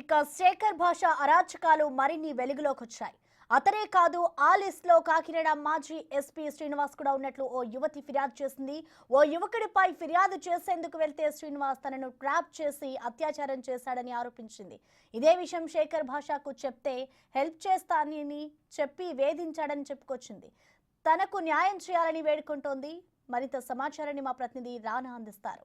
ఇక శేఖర్ భాష అరాచకాలు మరిన్ని వెలుగులోకి వచ్చాయి. అతనే కాదు, ఆ లిస్ట్ లో కాకినాడ మాజీ ఎస్పీ శ్రీనివాస్ కూడా ఉన్నట్లు ఓ యువతి ఫిర్యాదు చేసింది. ఓ యువకుడిపై ఫిర్యాదు చేసేందుకు వెళ్తే శ్రీనివాస్ తనను ట్రాప్ చేసి అత్యాచారం చేశాడని ఆరోపించింది. ఇదే విషయం శేఖర్ భాషకు చెప్తే హెల్ప్ చేస్తానని చెప్పి వేధించాడని చెప్పుకొచ్చింది. తనకు న్యాయం చేయాలని వేడుకుంటోంది. మరింత సమాచారాన్ని మా ప్రతినిధి రానా అందిస్తారు.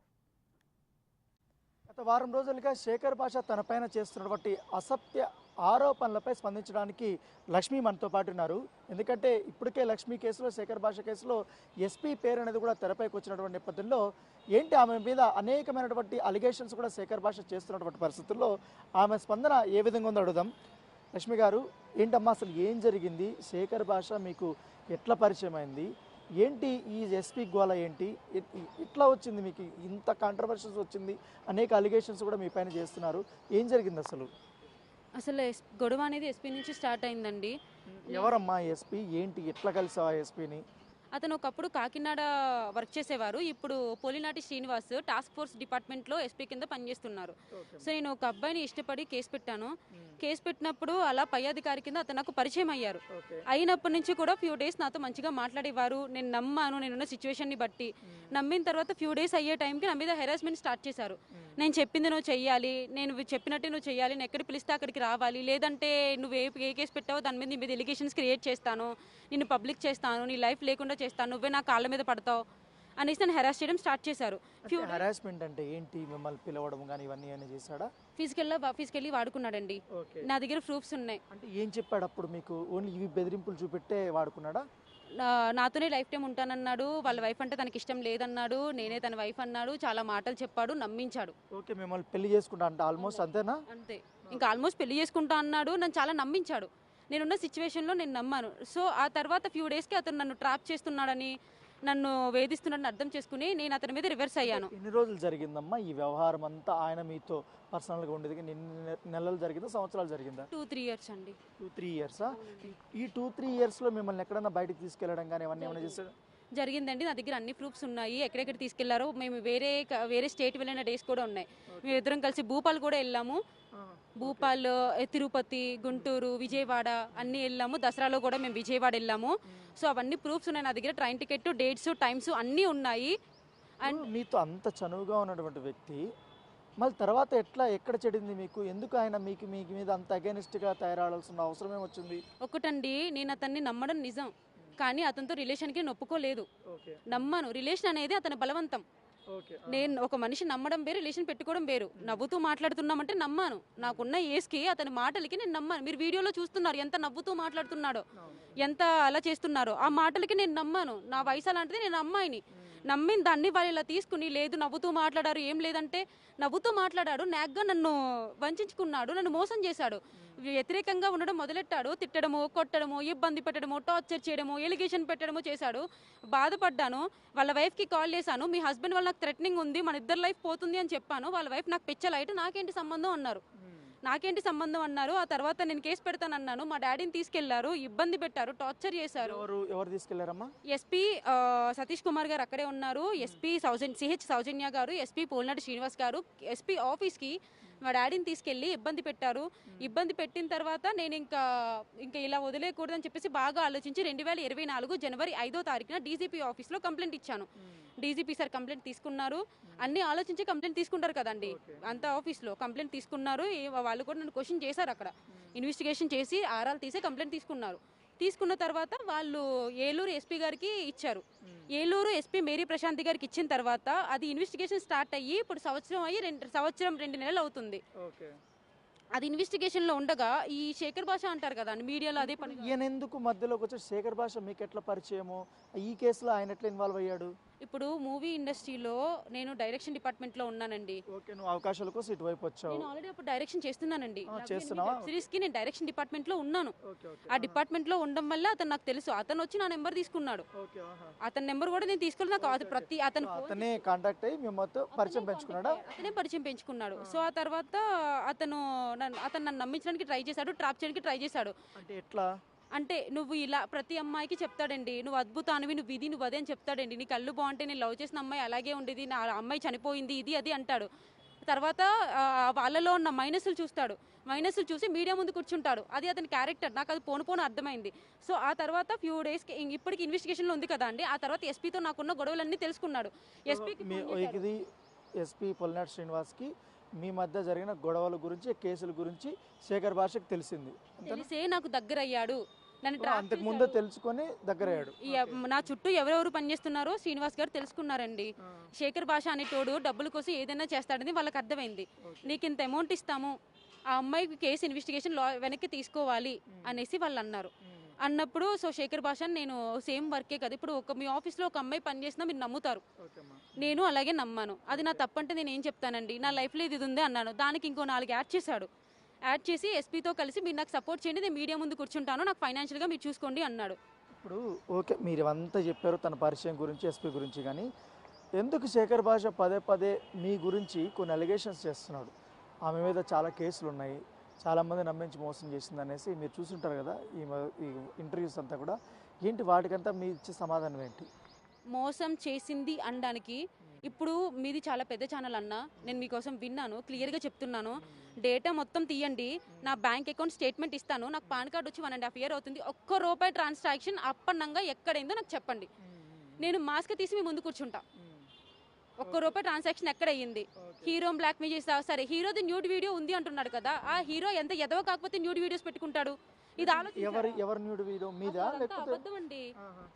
గత వారం రోజులుగా శేఖర్ భాష తనపైన చేస్తున్నటువంటి అసత్య ఆరోపణలపై స్పందించడానికి లక్ష్మి మనతో పాటు ఉన్నారు. ఎందుకంటే ఇప్పటికే లక్ష్మి కేసులో, శేఖర్ భాష కేసులో ఎస్పీ పేరు అనేది కూడా తెరపైకి వచ్చినటువంటి నేపథ్యంలో ఏంటి ఆమె మీద అనేకమైనటువంటి అలిగేషన్స్ కూడా శేఖర్ భాష చేస్తున్నటువంటి పరిస్థితుల్లో ఆమె స్పందన ఏ విధంగా ఉందో అడుగుదాం. లక్ష్మి గారు, ఏంటమ్మా అసలు ఏం జరిగింది? శేఖర్ భాష మీకు ఎట్లా పరిచయం అయింది? ఏంటి ఈ ఎస్పీ గోల ఏంటి? ఇట్లా వచ్చింది మీకు ఇంత కాంట్రవర్షన్స్ వచ్చింది, అనేక అలిగేషన్స్ కూడా మీ పైన చేస్తున్నారు. ఏం జరిగింది అసలు? గొడవ అనేది ఎస్పీ నుంచి స్టార్ట్ అయిందండి. ఎవరమ్మా ఎస్పీ? ఏంటి ఎట్లా కలిసావా ఎస్పీని? అతను ఒకప్పుడు కాకినాడ వర్క్ చేసేవారు. ఇప్పుడు పోలినాటి శ్రీనివాస్ టాస్క్ ఫోర్స్ డిపార్ట్మెంట్లో ఎస్పీ కింద పనిచేస్తున్నారు. సో నేను ఒక అబ్బాయిని ఇష్టపడి కేసు పెట్టాను. కేసు పెట్టినప్పుడు అలా పై అధికారి కింద అతను నాకు పరిచయం అయ్యారు. అయినప్పటి నుంచి కూడా ఫ్యూ డేస్ నాతో మంచిగా మాట్లాడేవారు. నేను నమ్మాను, నేనున్న సిచ్యువేషన్ని బట్టి. నమ్మిన తర్వాత ఫ్యూ డేస్ అయ్యే టైంకి నా మీద హెరాస్మెంట్ స్టార్ట్ చేశారు. నేను చెప్పింది నువ్వు చెయ్యాలి, నేను చెప్పినట్టే నువ్వు చెయ్యాలి, నేను ఎక్కడికి పిలిస్తే అక్కడికి రావాలి, లేదంటే నువ్వు ఏ కేసు పెట్టావో దాని మీద నీ మీద ఎలిగేషన్స్ క్రియేట్ చేస్తాను, నిన్ను పబ్లిక్ చేస్తాను, నీ లైఫ్ లేకుండా చేస్తాను, నువ్వే నా కాళ్ళ మీద పడతావు అనేసి నన్ను హెరాస్ చేయడం స్టార్ట్ చేశారు. హెరాస్మెంట్ అంటే ఏంటి? మిమ్మల్ని పిలవడం కానీ ఇవన్నీ ఏమైనా చేశాడా? ఫిజికల్లీ వాడుకున్నాడండి. నా దగ్గర ప్రూఫ్స్ ఉన్నాయి. అంటే ఏం చెప్పాడు అప్పుడు మీకు? ఓన్లీ ఇవి బెదిరింపులు చూపెట్టే వాడుకున్నాడా? నాతోనే లైఫ్ టైం ఉంటానన్నాడు. వాళ్ళ వైఫ్ అంటే తనకి ఇష్టం లేదన్నాడు. నేనే తన వైఫ్ అన్నాడు. చాలా మాటలు చెప్పాడు, నమ్మించాడు. ఓకే, మిమ్మల్ని పెళ్లి చేసుకుంటా అంటే ఆల్మోస్ట్ అంతేనా? అంతే, ఇంకా ఆల్మోస్ట్ పెళ్లి చేసుకుంటా అన్నాడు. నన్ను చాలా నమ్మించాడు. నేనున్న సిచ్యువేషన్లో నేను నమ్మాను. సో ఆ తర్వాత ఫ్యూ డేస్కి అతను నన్ను ట్రాప్ చేస్తున్నాడని, నన్ను వేధిస్తున్నాడని అర్థం చేసుకుని నేను అతని మీద రివర్స్ అయ్యాను. ఎన్ని రోజులు జరిగిందమ్మా ఈ వ్యవహారం అంతా? ఆయన మీతో పర్సనల్గా ఉండేది నెలలు జరిగిందా, సంవత్సరాలు జరిగిందా? 2-3 ఇయర్స్ అండి. 2-3 ఇయర్సా? ఈ 2-3 ఇయర్స్లో మిమ్మల్ని ఎక్కడన్నా బయటకు తీసుకెళ్ళడం కానీ అవన్నీ ఏమైనా చేశాడు? జరిగిందండి. నా దగ్గర అన్ని ప్రూఫ్స్ ఉన్నాయి. ఎక్కడెక్కడ తీసుకెళ్లారో, మేము వేరే స్టేట్ వెళ్ళిన డేస్ కూడా ఉన్నాయి. మేము ఇద్దరం కలిసి భూపాల్ కూడా వెళ్ళాము. భూపాల్, తిరుపతి, గుంటూరు, విజయవాడ అన్నీ వెళ్ళాము. దసరాలో కూడా మేము విజయవాడ వెళ్ళాము. సో అవన్నీ ప్రూఫ్స్ ఉన్నాయి నా దగ్గర. ట్రైన్ టికెట్, డేట్స్, టైమ్స్ అన్నీ ఉన్నాయి. అండ్ మీతో అంత చనువుగా ఉన్నటువంటి వ్యక్తి మళ్ళీ తర్వాత ఎక్కడ చెడింది మీకు? ఎందుకు ఆయన మీకు మీద అంత అగైనిస్ట్గా తయారవలసిన అవసరం ఏమొచ్చింది? ఒకటండి, నేను అతన్ని నమ్మడం నిజం, కానీ అతనితో రిలేషన్కి నొప్పుకోలేదు. నమ్మను. రిలేషన్ అనేది అతని బలవంతం. నేను ఒక మనిషి నమ్మడం వేరు, రిలేషన్ పెట్టుకోవడం వేరు. నవ్వుతూ మాట్లాడుతున్నామంటే నమ్మాను. నాకున్న ఏజ్కి అతని మాటలకి నేను నమ్మాను. మీరు వీడియోలో చూస్తున్నారు ఎంత నవ్వుతూ మాట్లాడుతున్నాడో, ఎంత అలా చేస్తున్నారో. ఆ మాటలకి నేను నమ్మాను. నా వయసు అలాంటిది. నేను అమ్మాయిని నమ్మిన దాన్ని వాళ్ళు ఇలా తీసుకుని, లేదు నవ్వుతూ మాట్లాడారు, ఏం లేదంటే నవ్వుతూ మాట్లాడాడు. నాగ్గా నన్ను వంచుకున్నాడు, నన్ను మోసం చేశాడు. వ్యతిరేకంగా ఉండడం మొదలెట్టాడు. తిట్టడము, కొట్టడము, ఇబ్బంది పెట్టడము, టార్చర్ చేయడము, ఎలిగేషన్ పెట్టడము చేశాడు. బాధపడ్డాను. వాళ్ళ వైఫ్కి కాల్ చేశాను. మీ హస్బెండ్ వల్ల నాకు థ్రెటనింగ్ ఉంది, మన ఇద్దరు లైఫ్ పోతుంది అని చెప్పాను. వాళ్ళ వైఫ్ నాకు పిచ్చలైట్, నాకేంటి సంబంధం అన్నారు. ఆ తర్వాత నేను కేసు పెడతానన్నాను. మా డాడీని తీసుకెళ్లారు, ఇబ్బంది పెట్టారు, టార్చర్ చేశారు. ఎవరు తీసుకెళ్లారమ్మా? ఎస్పీ సతీష్ కుమార్ గారు అక్కడే ఉన్నారు. ఎస్పీ సిహెచ్ సౌజన్య గారు, ఎస్పీ పోలినాటి శ్రీనివాస్ గారు ఎస్పీ ఆఫీస్కి మా డాడీని తీసుకెళ్ళి ఇబ్బంది పెట్టారు. ఇబ్బంది పెట్టిన తర్వాత నేను ఇంకా ఇలా వదిలేయకూడదని చెప్పేసి బాగా ఆలోచించి 2024 జనవరి 5వ తారీఖున డీజీపీ ఆఫీస్లో కంప్లైంట్ ఇచ్చాను. డీజీపీ సార్ కంప్లైంట్ తీసుకున్నారు. అన్ని ఆలోచించి కంప్లైంట్ తీసుకుంటారు కదండి. అంత ఆఫీస్లో కంప్లైంట్ తీసుకున్నారు. వాళ్ళు కూడా నన్ను క్వశ్చన్ చేశారు. అక్కడ ఇన్వెస్టిగేషన్ చేసి ఆరాలు తీసి కంప్లైంట్ తీసుకున్నారు. తీసుకున్న తర్వాత వాళ్ళు ఏలూరు ఎస్పీ గారికి ఇచ్చారు. ఏలూరు ఎస్పీ మేరీ ప్రశాంతి గారికి ఇచ్చిన తర్వాత అది ఇన్వెస్టిగేషన్ స్టార్ట్ అయ్యి ఇప్పుడు సంవత్సరం 2 నెలలు అవుతుంది. అది ఇన్వెస్టిగేషన్లో ఉండగా ఈ శేఖర్ భాష అంటారు కదా మీడియాలో, అదే పని. ఈయన ఎందుకు మధ్యలోకి వచ్చి శేఖర్ భాష మీకు ఎట్లా పరిచయము? ఈ కేసులో ఆయన ఎట్లా ఇన్వాల్వ్ అయ్యాడు? ఇప్పుడు మూవీ ఇండస్ట్రీలో నేను డైరెక్షన్ డిపార్ట్మెంట్లో ఉన్నానండి. ఓకే, నువ్వు అవకాశాల కోసం ఇటువైపు వచ్చావు. నేను ఆల్రెడీ అప్పుడు డైరెక్షన్ చేస్తున్నానండి. చేస్తున్నావా? సిరీస్కి నేను డైరెక్షన్ డిపార్ట్మెంట్లో ఉన్నాను. ఆ డిపార్ట్మెంట్లో ఉండడం వల్ల అతను నాకు తెలుసు. అతను వచ్చి నా నెంబర్ తీసుకున్నాడు. అతని నెంబర్ కూడా నేను తీసుకుని నాకు అతనే కాంటాక్ట్ అయ్యి మిమ్మల్ని పరిచయం పెంచుకున్నాడా? అతనే పరిచయం పెంచుకున్నాడు. సో ఆ తర్వాత అతను నన్ను నమ్మించడానికి ట్రై చేశాడు, ట్రాప్ చేయడానికి ట్రై చేశాడు. అంటే ఎట్లా? అంటే నువ్వు ఇలా ప్రతి అమ్మాయికి చెప్తాడండి, నువ్వు అద్భుతానివి, నువ్వు ఇది, నువ్వు అదే అని చెప్తాడండి. నీ కళ్ళు బాగుంటే, నేను లవ్ చేసిన అమ్మాయి అలాగే ఉండేది, నా అమ్మాయి చనిపోయింది, ఇది అది అంటాడు. తర్వాత వాళ్ళలో ఉన్న మైనస్లు చూస్తాడు, మైనస్లు చూసి మీడియా ముందు కూర్చుంటాడు. అది అతని క్యారెక్టర్, నాకు అది పోను అర్థమైంది. సో ఆ తర్వాత ఫ్యూ డేస్కి ఇప్పటికి ఇన్వెస్టిగేషన్లో ఉంది కదా అండి, ఆ తర్వాత ఎస్పీతో నాకున్న గొడవలన్నీ తెలుసుకున్నాడు. ఇది ఎస్పీ పొలినాటి శ్రీనివాస్కి మీ మధ్య జరిగిన గొడవల గురించి, కేసుల గురించి శేఖర్ భాషకు తెలిసింది, తెలిసే నాకు దగ్గర అయ్యాడు. నన్ను అంతకు ముందే తెలుసుకొని దగ్గరయ్యాడు. నా చుట్టూ ఎవరెవరు పనిచేస్తున్నారో శ్రీనివాస్ గారు తెలుసుకున్నారండి. శేఖర్ భాష అనేటోడు డబ్బుల కోసం ఏదైనా చేస్తాడని వాళ్ళకి అర్థమైంది. నీకు ఇంత అమౌంట్ ఇస్తాము, ఆ అమ్మాయికి కేసు ఇన్వెస్టిగేషన్ వెనక్కి తీసుకోవాలి అనేసి వాళ్ళు అన్నారు. అన్నప్పుడు సో శేఖర్ భాష నేను సేమ్ వర్కే కదా, ఇప్పుడు మీ ఆఫీస్లో ఒక అమ్మాయి పని చేసినా మీరు నమ్ముతారు, నేను అలాగే నమ్మాను. అది నా తప్పంటే నేను ఏం చెప్తానండి, నా లైఫ్లో ఇది ఉంది అన్నాను. దానికి ఇంకో 4 యాడ్ చేశాడు. యాడ్ చేసి ఎస్పీతో కలిసి మీరు నాకు సపోర్ట్ చేయండి, నేను మీడియా ముందు కూర్చుంటాను, నాకు ఫైనాన్షియల్గా మీరు చూసుకోండి అన్నాడు. ఇప్పుడు ఓకే, మీరు అంతా చెప్పారు తన పరిచయం గురించి, ఎస్పీ గురించి, కానీ ఎందుకు శేఖర్ భాష పదే మీ గురించి కొన్ని అలిగేషన్స్ చేస్తున్నాడు? ఆమె మీద చాలా కేసులు ఉన్నాయి, చాలామంది నమ్మించి మోసం చేసింది అనేసి మీరు చూసుంటారు కదా ఈ ఇంటర్వ్యూస్ అంతా కూడా. ఏంటి వాటికంతా మీ ఇచ్చే సమాధానం ఏంటి? మోసం చేసింది అనడానికి ఇప్పుడు మీది చాలా పెద్ద ఛానల్ అన్న, నేను మీకోసం విన్నాను, క్లియర్గా చెప్తున్నాను. డేటా మొత్తం తీయండి, నా బ్యాంక్ అకౌంట్ స్టేట్మెంట్ ఇస్తాను. నాకు పాన్ కార్డ్ వచ్చి 1.5 years అవుతుంది. ₹1 ట్రాన్సాక్షన్ అప్పన్నంగా ఎక్కడైందో నాకు చెప్పండి, నేను మాస్క్ తీసి మీ ముందు కూర్చుంటా. ₹1 ట్రాన్సాక్షన్ ఎక్కడ అయ్యింది? హీరో బ్లాక్ మెయిల్ చేస్తా, సరే హీరోది న్యూడ్ వీడియో ఉంది అంటున్నాడు కదా, ఆ హీరో ఎంత ఎదవ కాకపోతే న్యూడ్ వీడియోస్ పెట్టుకుంటాడు? ఇది ఎవరు న్యూడ్ వీడియో మీద అబద్ధం అండి.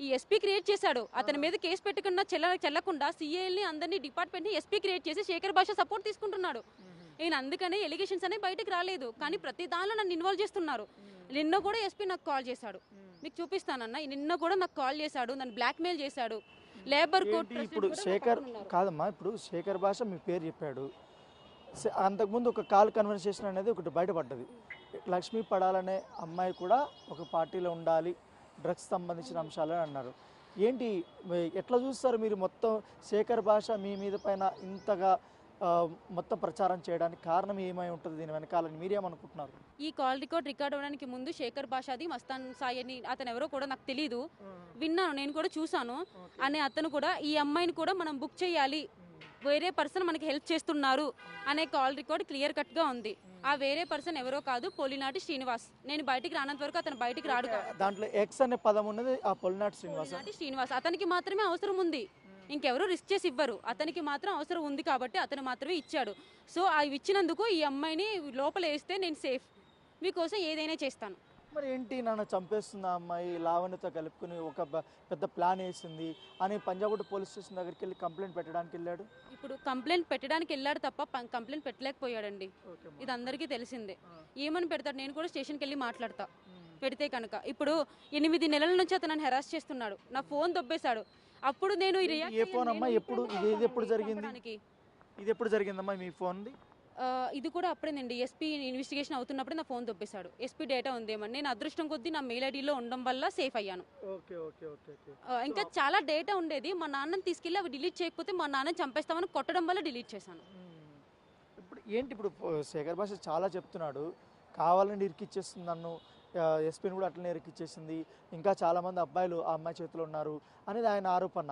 ఈ ఎస్పీ క్రియేట్ చేశాడు, అతని మీద కేసు పెట్టకుండా చెల్లకుండా సిఐల్ని అందరినీ డిపార్ట్మెంట్ ని ఎస్పీ క్రియేట్ చేసి శేఖర్ భాష సపోర్ట్ తీసుకుంటున్నాడు. నేను అందుకనే ఎలిగేషన్స్ అనేవి బయటకు రాలేదు, కానీ ప్రతి దానిలో నన్ను ఇన్వాల్వ్ చేస్తున్నారు. నిన్న కూడా ఎస్పీ నాకు కాల్ చేశాడు, మీకు చూపిస్తానన్న, నిన్న కూడా నాకు కాల్ చేశాడు, నన్ను బ్లాక్ మెయిల్ చేశాడు. లేబర్ కోర్ట్ ఇప్పుడు శేఖర్ కాదమ్మా, ఇప్పుడు శేఖర్ భాష మీ పేరు చెప్పాడు, అంతకుముందు ఒక కాల్ కన్వర్సేషన్ అనేది ఒకటి బయటపడ్డది. లక్ష్మీ పడాలనే అమ్మాయి కూడా ఒక పార్టీలో ఉండాలి, డ్రగ్స్ సంబంధించిన అంశాలని అన్నారు. ఏంటి ఎట్లా చూస్తారు మీరు? మొత్తం శేఖర్ భాష మీ మీద పైన ఇంతగా మొత్తం ప్రచారం చేయడానికి కారణం ఏమై ఉంటుంది దీని వెనకాలని మీరేమనుకుంటున్నారు? ఈ కాల్ రికార్డ్ అవ్వడానికి ముందు శేఖర్ భాషది మస్తాన్ సాయి అని అతను ఎవరో కూడా నాకు తెలీదు, విన్నాను, నేను కూడా చూసాను. అనే అతను కూడా ఈ అమ్మాయిని కూడా మనం బుక్ చేయాలి, వేరే పర్సన్ మనకి హెల్ప్ చేస్తున్నారు అనే కాల్ రికార్డ్ క్లియర్ కట్గా ఉంది. ఆ వేరే పర్సన్ ఎవరో కాదు, పొలినాటి శ్రీనివాస్. నేను బయటికి రానంత వరకు అతను బయటికి రాడు. దాంట్లో ఎక్స్ అనే పదం ఉన్నది ఆ పొలినాటి శ్రీనివాస్. అతనికి మాత్రమే అవసరం ఉంది, ఇంకెవరు రిస్క్ చేసి ఇవ్వరు, అతనికి మాత్రం అవసరం ఉంది కాబట్టి అతను మాత్రమే ఇచ్చాడు. సో అవి ఇచ్చినందుకు ఈ అమ్మాయిని లోపల వేస్తే నేను సేఫ్, మీకోసం ఏదైనా చేస్తాను. మరి ఏంటి నన్ను చంపేస్తుంది ఆ అమ్మాయి, లావణ్యతో కలుపుకుని ఒక పెద్ద ప్లాన్ వేసింది అని పంజాగుట్ట పోలీస్ స్టేషన్ దగ్గరికి వెళ్ళి కంప్లైంట్ పెట్టడానికి వెళ్ళాడు. ఇప్పుడు కంప్లైంట్ పెట్టడానికి వెళ్ళాడు తప్ప కంప్లైంట్ పెట్టలేకపోయాడండి, ఇది అందరికీ తెలిసిందే. ఏమని పెడతాడు? నేను కూడా స్టేషన్కి వెళ్ళి మాట్లాడతా పెడితే కనుక. ఇప్పుడు 8 నెలల నుంచి అతను హెరాస్ చేస్తున్నాడు, నా ఫోన్ దొబ్బేశాడు. అప్పుడు నేను ఏ ఫోన్ అమ్మా? ఇది ఎప్పుడు జరిగిందమ్మా మీ ఫోన్ది? ఇది కూడా అప్పుడేనండి, ఎస్పీ ఇన్వెస్టిగేషన్ అవుతున్నప్పుడు నా ఫోన్ దొబ్బేశాడు. ఎస్పీ డేటా ఉందేమని, నేను అదృష్టం కొద్దీ నా మెయిల్ ఐడిలో ఉండడం వల్ల సేఫ్ అయ్యాను. ఇంకా చాలా డేటా ఉండేది, మా నాన్నని తీసుకెళ్ళి అవి డిలీట్ చేయకపోతే మా నాన్న చంపేస్తామని కొట్టడం వల్ల డిలీట్ చేశాను. ఇప్పుడు శేఖర్ భాష చాలా చెప్తున్నాడు, కావాలని ఇరికిచ్చేస్తుంది నన్ను, ఎస్పీని కూడా అట్లనే ఇరికిచ్చేసింది, ఇంకా చాలామంది అబ్బాయిలు ఆ అమ్మాయి చేతిలో ఉన్నారు అనేది ఆయన ఆరోపణ.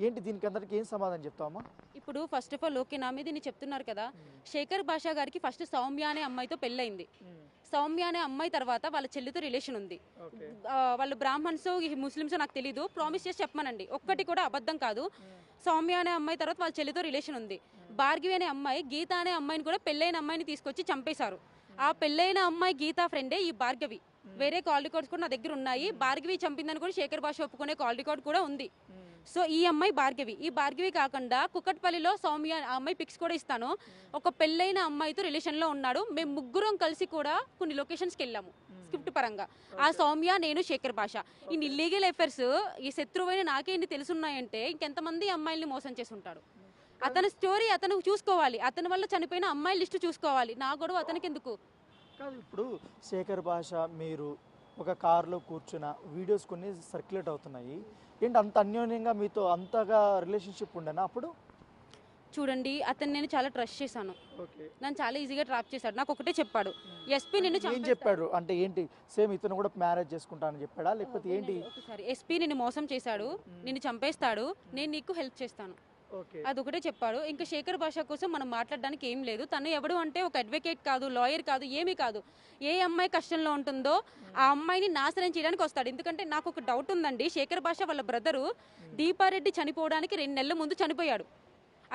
ఏంటి దీనికి అందరికి ఏం సమాధానం చెప్తామా? ఇప్పుడు ఫస్ట్ ఆఫ్ ఆల్ ఓకే, నా మీద ఇన్ని చెప్తున్నారు కదా, శేఖర్ భాష గారికి ఫస్ట్ సౌమ్య అనే అమ్మాయితో పెళ్ళయింది. సౌమ్య అనే అమ్మాయి తర్వాత వాళ్ళ చెల్లితో రిలేషన్ ఉంది. వాళ్ళు బ్రాహ్మణ్స్ ముస్లిమ్స్ నాకు తెలీదు, ప్రామిస్ చేసి చెప్పమనండి, ఒక్కటి కూడా అబద్ధం కాదు. సౌమ్య అనే అమ్మాయి తర్వాత వాళ్ళ చెల్లితో రిలేషన్ ఉంది. భార్గవి అనే అమ్మాయి, గీత అనే అమ్మాయిని కూడా పెళ్ళైన అమ్మాయిని తీసుకొచ్చి చంపేశారు. ఆ పెళ్ళైన అమ్మాయి గీతా ఫ్రెండే ఈ భార్గవి. వేరే కాల్ రికార్డ్స్ కూడా నా దగ్గర ఉన్నాయి, భార్గవి చంపిందని కూడా శేఖర్ భాష ఒప్పుకునే కాల్ రికార్డ్ కూడా ఉంది. సో ఈ అమ్మాయి భార్గవి. ఈ భార్గవి కాకుండా కుక్కట్పల్లిలో సౌమ్య ఆ అమ్మాయి పిక్స్ కూడా ఇస్తాను, ఒక పెళ్ళైన అమ్మాయితో రిలేషన్లో ఉన్నాడు. మేము ముగ్గురం కలిసి కూడా కొన్ని లొకేషన్స్కి వెళ్ళాము స్క్రిప్ట్ పరంగా. ఆ సౌమ్య, నేను, శేఖర్ భాష. ఈ ఇల్లీగల్ అఫైర్స్ ఈ శత్రువైన నాకే ఇన్ని తెలుసున్నాయంటే ఇంకెంతమంది అమ్మాయిల్ని మోసం చేసి ఉంటాడు. అతని స్టోరీ అతను చూసుకోవాలి, అతని వల్ల చనిపోయిన అమ్మాయిల లిస్టు చూసుకోవాలి, నా గొడవ అతనికి ఎందుకు? కాదు, ఇప్పుడు శేఖర్ భాష మీరు ఒక కారులో కూర్చున్న వీడియోస్ కొన్ని సర్క్యులేట్ అవుతున్నాయి, ఏంటి అంత అన్యోన్యంగా మీతో అంతగా రిలేషన్షిప్ ఉండేనా అప్పుడు? చూడండి, అతను నేను చాలా ట్రస్ట్ చేశాను, నన్ను చాలా ఈజీగా ట్రాప్ చేశాడు. నాకు ఒకటే చెప్పాడు, ఎస్పీ నిన్ను ఏం చెప్పాడు అంటే ఏంటి? సేమ్ ఇతను కూడా మ్యారేజ్ చేసుకుంటానని చెప్పాడా లేకపోతే ఏంటి? ఒకసారి ఎస్పీ నిన్ను మోసం చేశాడు, నిన్ను చంపేస్తాడు, నేను నీకు హెల్ప్ చేస్తాను, ఓకే అదొకటే చెప్పాడు. ఇంకా శేఖర్ భాష కోసం మనం మాట్లాడడానికి ఏం లేదు. తను ఎవడు అంటే ఒక అడ్వకేట్ కాదు, లాయర్ కాదు, ఏమీ కాదు. ఏ అమ్మాయి కష్టంలో ఉంటుందో ఆ అమ్మాయిని నాశనం చేయడానికి వస్తాడు. ఎందుకంటే నాకు ఒక డౌట్ ఉందండి. శేఖర్ భాష వాళ్ళ బ్రదరు దీపారెడ్డి చనిపోవడానికి 2 నెలల ముందు చనిపోయాడు.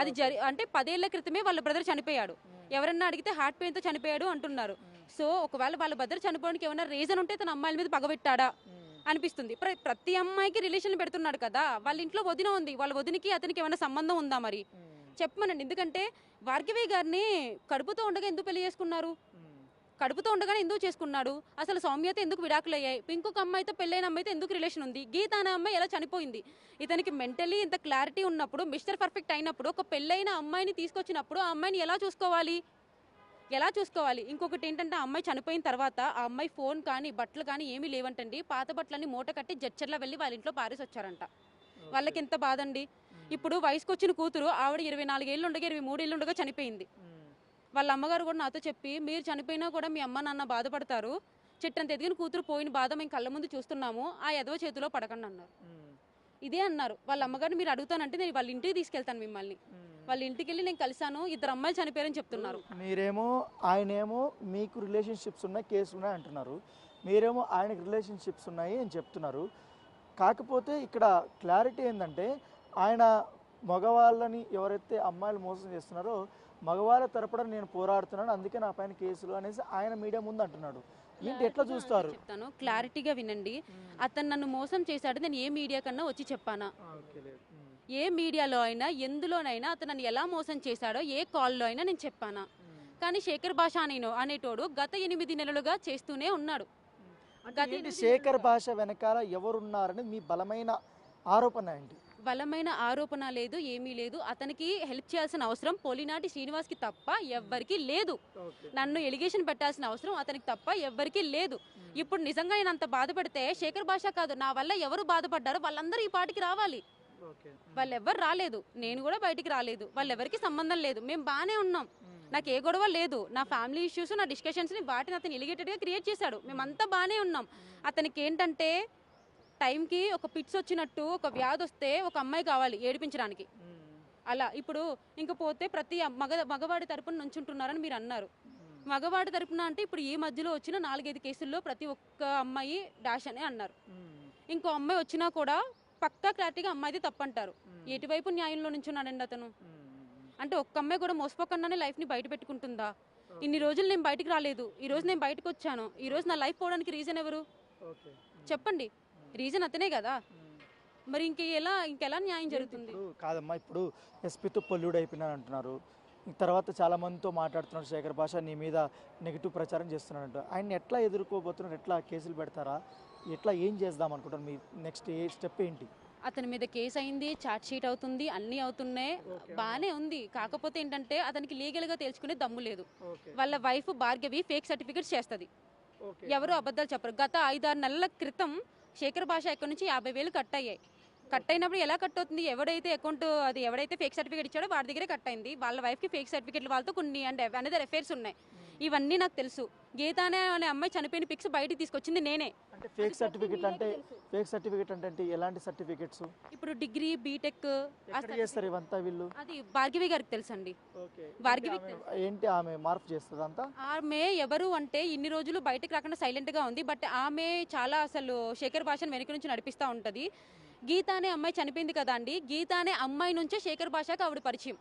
అది అంటే 10 ఏళ్ల క్రితమే వాళ్ళ బ్రదర్ చనిపోయాడు. ఎవరన్నా అడిగితే హార్ట్ పెయిన్తో చనిపోయాడు అంటున్నారు. సో ఒకవేళ వాళ్ళ బ్రదర్ చనిపోవడానికి ఏమైనా రీజన్ ఉంటే తన అమ్మాయిల మీద పగబెట్టాడా అనిపిస్తుంది. ప్రతి అమ్మాయికి రిలేషన్ పెడుతున్నాడు కదా. వాళ్ళ ఇంట్లో వదిన ఉంది. వాళ్ళ వదినికి అతనికి ఏమైనా సంబంధం ఉందా మరి చెప్పమనండి. ఎందుకంటే భార్గవి గారిని కడుపుతో ఉండగా ఎందుకు పెళ్లి చేసుకున్నారు? కడుపుతో ఉండగానే ఎందుకు చేసుకున్నాడు? అసలు సౌమ్యత ఎందుకు విడాకులు అయ్యాయి? ఇంకొక అమ్మాయితో పెళ్ళైన అమ్మాయితో ఎందుకు రిలేషన్ ఉంది? గీత అనే అమ్మాయి ఎలా చనిపోయింది? ఇతనికి మెంటలీ ఇంత క్లారిటీ ఉన్నప్పుడు, మిస్టర్ పర్ఫెక్ట్ అయినప్పుడు, ఒక పెళ్ళైన అమ్మాయిని తీసుకొచ్చినప్పుడు ఆ అమ్మాయిని ఎలా చూసుకోవాలి? ఇంకొకటి ఏంటంటే ఆ అమ్మాయి చనిపోయిన తర్వాత ఆ అమ్మాయి ఫోన్ కానీ బట్టలు కానీ ఏమీ లేవంటండి. పాత బట్టలన్నీ మూట కట్టి జడ్చర్లా వెళ్ళి వాళ్ళ ఇంట్లో పారేసి వచ్చారంట. వాళ్ళకి ఎంత బాధ అండి. ఇప్పుడు వయసుకు వచ్చిన కూతురు ఆవిడ 24 ఏళ్ళు ఉండగా 23 ఏళ్ళు ఉండగా చనిపోయింది. వాళ్ళ అమ్మగారు కూడా నాతో చెప్పి, మీరు చనిపోయినా కూడా మీ అమ్మ నాన్న బాధపడతారు, చెట్టంత ఎదిగిన కూతురు పోయిన బాధ మేము కళ్ళ ముందు చూస్తున్నాము, ఆ ఎదవ చేతిలో పడకండి అన్నారు. ఇదే అన్నారు. వాళ్ళ అమ్మగారిని మీరు అడుగుతానంటే నేను వాళ్ళ ఇంటికి తీసుకెళ్తాను మిమ్మల్ని. వాళ్ళ ఇంటికి వెళ్ళి నేను కలిసాను, 2 అమ్మాయిలు చనిపోయారని చెప్తున్నారు. మీరేమో ఆయనేమో మీకు రిలేషన్షిప్స్ ఉన్నాయి, కేసులు ఉన్నాయి అంటున్నారు. మీరేమో ఆయనకి రిలేషన్షిప్స్ ఉన్నాయి అని చెప్తున్నారు. కాకపోతే ఇక్కడ క్లారిటీ ఏంటంటే ఆయన మగవాళ్ళని ఎవరైతే అమ్మాయిలు మోసం చేస్తున్నారో మగవాళ్ళ తరపున నేను పోరాడుతున్నాను, అందుకే నా పైన కేసులు అనేసి ఆయన మీడియా ముందు అంటున్నాడు. ఏంటి ఎట్లా చూస్తారు? చెప్తాను, క్లారిటీగా వినండి. అతను నన్ను మోసం చేశాడు, నేను ఏ మీడియా కన్నా వచ్చి చెప్పానా? ఏ మీడియాలో అయినా ఎందులోనైనా అతను నన్ను ఎలా మోసం చేశాడో ఏ కాల్లో అయినా నేను చెప్పానా? కానీ శేఖర్ భాష అనేటోడు గత 8 నెలలుగా చేస్తూనే ఉన్నాడు. శేఖర్ భాష వెనకాల ఎవరున్నారని మీ బలమైన ఆరోపణ ఏంటి? బలమైన ఆరోపణ లేదు, ఏమీ లేదు. అతనికి హెల్ప్ చేయాల్సిన అవసరం పోలినాటి శ్రీనివాస్కి తప్ప ఎవ్వరికీ లేదు. నన్ను ఎలిగేషన్ పెట్టాల్సిన అవసరం అతనికి తప్ప ఎవ్వరికీ లేదు. ఇప్పుడు నిజంగా నేను అంత బాధపడితే శేఖర్ భాష కాదు, నా వల్ల ఎవరు బాధపడ్డారో వాళ్ళందరూ ఈ పాటికి రావాలి. వాళ్ళెవ్వరు రాలేదు, నేను కూడా బయటికి రాలేదు, వాళ్ళెవరికి సంబంధం లేదు. మేము బాగానే ఉన్నాం, నాకు ఏ గొడవ లేదు. నా ఫ్యామిలీ ఇష్యూస్, నా డిస్కషన్స్ని వాటిని అతను ఎలిగేటెడ్గా క్రియేట్ చేశాడు. మేమంతా బాగానే ఉన్నాం. అతనికి ఏంటంటే టైంకి ఒక పిట్స్ వచ్చినట్టు ఒక వ్యాధి వస్తే ఒక అమ్మాయి కావాలి ఏడిపించడానికి. అలా ఇప్పుడు ఇంకపోతే ప్రతి మగవాడి తరపున నుంచుంటున్నారని మీరు అన్నారు. మగవాడి తరపున అంటే ఇప్పుడు ఈ మధ్యలో వచ్చిన 4-5 కేసుల్లో ప్రతి ఒక్క అమ్మాయి డాష్ అని అన్నారు. ఇంకో అమ్మాయి వచ్చినా కూడా పక్కా క్లారిటీగా అమ్మాయిది తప్పంటారు. ఎటువైపు న్యాయంలో నుంచున్నాడండి అతను? అంటే ఒక్క అమ్మాయి కూడా మోసపోకుండానే లైఫ్ని బయట పెట్టుకుంటుందా? ఇన్ని రోజులు నేను బయటకు రాలేదు, ఈ రోజు నేను బయటకు వచ్చాను. ఈ రోజు నా లైఫ్ పోవడానికి రీజన్ ఎవరు చెప్పండి? రీజన్ అతనే కదా. మరి ఇంకెలా న్యాయం జరుగుతుంది? కాదమ్మా, ఇప్పుడు ఎస్పీతో పొల్యూడ్ అయిపోయినాను అంటున్నారు. తర్వాత చాలా మందితో మాట్లాడుతున్నారు. శేఖర్ భాష నీ మీద నెగిటివ్ ప్రచారం చేస్తున్నారంట. ఆయన ఎట్లా ఎదుర్కోబోతున్నారు? ఎట్లా కేసులు పెడతారా? ఎట్లా ఏం చేద్దాం అనుకుంటారు? మీ నెక్స్ట్ స్టెప్ ఏంటి? అతని మీద కేసు అయింది, చార్జ్ షీట్ అవుతుంది, అన్నీ అవుతున్నాయి, బాగానే ఉంది. కాకపోతే ఏంటంటే అతనికి లీగల్గా తేల్చుకునే దమ్ము లేదు. వాళ్ళ వైఫ్ భార్గవి ఫేక్ సర్టిఫికేట్స్ చేస్తుంది, ఎవరు అబద్ధాలు చెప్పరు. గత 5-6 నెలల క్రితం శేఖర్ భాష అక్కడి నుంచి 50,000 కట్ అయ్యాయి. కట్ అయినప్పుడు ఎలా కట్ అవుతుంది? ఎవడైతే ఫేక్ సర్టిఫికేట్ ఇచ్చాడో వాడి దగ్గరే కట్ అయింది. వాళ్ళ వైఫ్కి ఫేక్ సర్టిఫికేట్లు వాళ్ళతో కొన్ని అనదర్ అఫైర్స్ ఉన్నాయి. ఇవన్నీ నాకు తెలుసు. గీత అనే అమ్మాయి చనిపోయిన పిక్స్ బయటికి తీసుకొచ్చింది నేనే. అంటే ఫేక్ సర్టిఫికేట్ అంటే ఎలాంటి సర్టిఫికేట్స్? ఇప్పుడు డిగ్రీ, బీటెక్ చేస్తారు ఇవంతా వీళ్ళు? అది భార్గవి గారికి తెలుసండి. భార్గవి ఏంటి ఆమె మార్పు చేస్తుంది అంతా? ఆమె ఎవరు అంటే ఇన్ని రోజులు బయటకు రాకుండా సైలెంట్ గా ఉంది. బట్ ఆమె చాలా అసలు శేఖర్ భాషను వెనక నుంచి నడిపిస్తూ ఉంటది. గీత అనే అమ్మాయి చనిపోయింది కదా అండి, గీత అనే అమ్మాయి నుంచే శేఖర్ భాషకు ఆవిడ పరిచయం.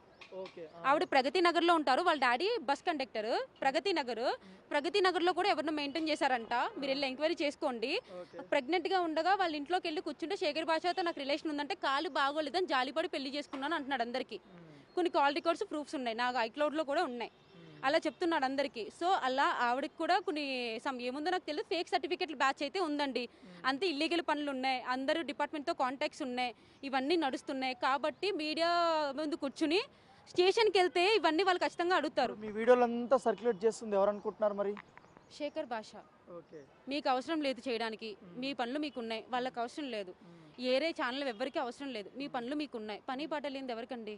ఆవిడ ప్రగతి నగర్ లో ఉంటారు, వాళ్ళ daddy bus conductor. Pragathi Nagar లో కూడా ఎవరినో మెయింటైన్ చేశారంట, మీరు వెళ్ళి ఎంక్వైరీ చేసుకోండి. ప్రెగ్నెంట్ గా ఉండగా వాళ్ళ ఇంట్లోకి వెళ్ళి కూర్చుంటే శేఖర్ భాషతో నాకు రిలేషన్ ఉందంటే కాలు బాగోలేదని జాలిపడి పెళ్లి చేసుకున్నాను అంటున్నాడు అందరికి. కొన్ని కాల్ రికార్డ్స్ ప్రూఫ్స్ ఉన్నాయి, నాకు ఐక్లౌడ్ లో కూడా ఉన్నాయి. అలా చెప్తున్నాడు అందరికీ. సో అలా ఆవిడకి కూడా కొన్ని ఏముందో నాకు తెలియదు, ఫేక్ సర్టిఫికేట్ల బ్యాచ్ అయితే ఉందండి. అంతే ఇల్లీగల్ పనులు ఉన్నాయి, అందరూ డిపార్ట్మెంట్తో కాంటాక్ట్స్ ఉన్నాయి, ఇవన్నీ నడుస్తున్నాయి. కాబట్టి మీడియా ముందు కూర్చుని స్టేషన్కి వెళ్తే ఇవన్నీ వాళ్ళు ఖచ్చితంగా అడుగుతారు. మీ వీడియోలంతా సర్క్యులేట్ చేస్తుంది ఎవరు అనుకుంటున్నారు మరి? శేఖర్ భాష. మీకు అవసరం లేదు చేయడానికి, మీ పనులు మీకున్నాయి, వాళ్ళకి అవసరం లేదు. ఏరే ఛానల్ ఎవరికి అవసరం లేదు, మీ పనులు మీకున్నాయి. పని పాట లేనిది ఎవరికండి?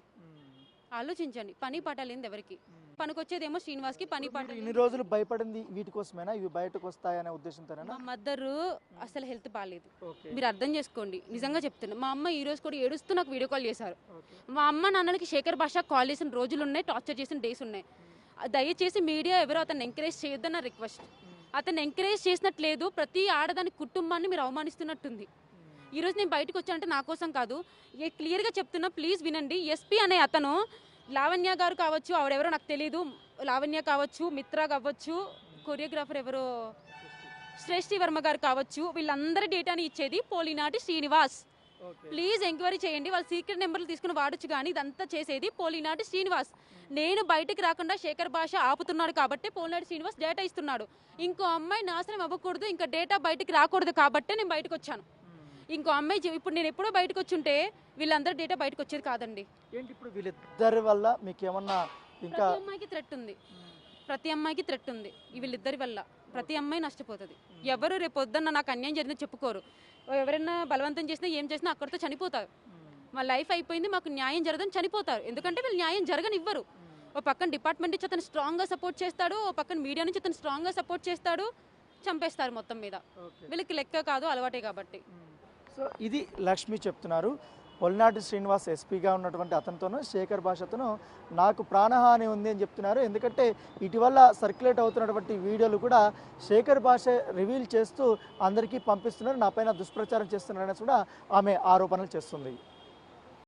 ఆలోచించండి, పని పాట లేనిది ఎవరికి? పనికొచ్చేదేమో శ్రీనివాస్కి పని పాట ఇన్ని రోజులు భయపడింది వీటి కోసమేనా, ఇవి బయటకు వస్తాయనే ఉద్దేశంతోనేనా? మా మదర్ అసలు హెల్త్ బాగాలేదు, మీరు అర్థం చేసుకోండి, నిజంగా చెప్తున్నా. మా అమ్మ ఈ రోజు కూడా ఏడుస్తూ నాకు వీడియో కాల్ చేశారు. మా అమ్మ నాన్నలకి శేఖర్ భాష కాల్ చేసిన రోజులు ఉన్నాయి, టార్చర్ చేసిన డేస్ ఉన్నాయి. దయచేసి మీడియా ఎవరో అతన్ని ఎంకరేజ్ చేయొద్దన్న రిక్వెస్ట్. అతన్ని ఎంకరేజ్ చేసినట్లేదు, ప్రతి ఆడదాని కుటుంబాన్ని మీరు అవమానిస్తున్నట్టుంది. ఈరోజు నేను బయటకు వచ్చానంటే నా కోసం కాదు, క్లియర్గా చెప్తున్నా, ప్లీజ్ వినండి. ఎస్పీ అనే అతను లావణ్య గారు కావచ్చు, ఆవిడెవరో నాకు తెలీదు, లావణ్య కావచ్చు, మిత్ర కావచ్చు, కొరియోగ్రాఫర్ ఎవరో శ్రేష్ఠి వర్మ గారు కావచ్చు, వీళ్ళందరి డేటాని ఇచ్చేది పోలినాటి శ్రీనివాస్. ప్లీజ్ ఎంక్వైరీ చేయండి, వాళ్ళ సీక్రెట్ నెంబర్లు తీసుకుని వాడచ్చు, కానీ ఇదంతా చేసేది పోలినాటి శ్రీనివాస్. నేను బయటకు రాకుండా శేఖర్ భాష ఆపుతున్నాడు కాబట్టి పోలినాటి శ్రీనివాస్ డేటా ఇస్తున్నాడు. ఇంకో అమ్మాయి నాశనం అవ్వకూడదు, ఇంకా డేటా బయటకు రాకూడదు కాబట్టే నేను బయటకు వచ్చాను. ఇంకో అమ్మాయి ఇప్పుడు నేను ఎప్పుడో బయటకు వచ్చుంటే వీళ్ళందరూ డేటా బయటకు వచ్చేది కాదండి. ఏంటి ఇప్పుడు వీళ్ళిద్దరి వల్ల మీకు ఏమన్నా ఇంకా? ప్రతి అమ్మాయికి థ్రెట్ ఉంది, ప్రతి అమ్మాయికి థ్రెట్ ఉంది. వీళ్ళిద్దరి వల్ల ప్రతి అమ్మాయి నష్టపోతుంది. ఎవరు రేపు పొద్దున్న నాకు అన్యాయం జరిగిందో చెప్పుకోరు. ఎవరైనా బలవంతం చేసినా ఏం చేసినా అక్కడితో చనిపోతారు. మా లైఫ్ అయిపోయింది, మాకు న్యాయం జరగదని చనిపోతారు. ఎందుకంటే వీళ్ళు న్యాయం జరగనివ్వరు. ఓ పక్కన డిపార్ట్మెంట్ నుంచి అతను స్ట్రాంగ్గా సపోర్ట్ చేస్తాడు, ఓ పక్కన మీడియా నుంచి అతను స్ట్రాంగ్గా సపోర్ట్ చేస్తాడు, చంపేస్తారు మొత్తం మీద. వీళ్ళకి లెక్క కాదు, అలవాటే కాబట్టి. సో ఇది లక్ష్మి చెప్తున్నారు. పొల్నాటి శ్రీనివాస్ ఎస్పీగా ఉన్నటువంటి అతనితోనూ శేఖర్ భాషతోనూ నాకు ప్రాణహాని ఉంది అని చెప్తున్నారు. ఎందుకంటే ఇటీవల సర్క్యులేట్ అవుతున్నటువంటి వీడియోలు కూడా శేఖర్ భాష రివీల్ చేస్తూ అందరికీ పంపిస్తున్నారు, నాపైన దుష్ప్రచారం చేస్తున్నారని కూడా ఆమె ఆరోపణలు చేస్తుంది.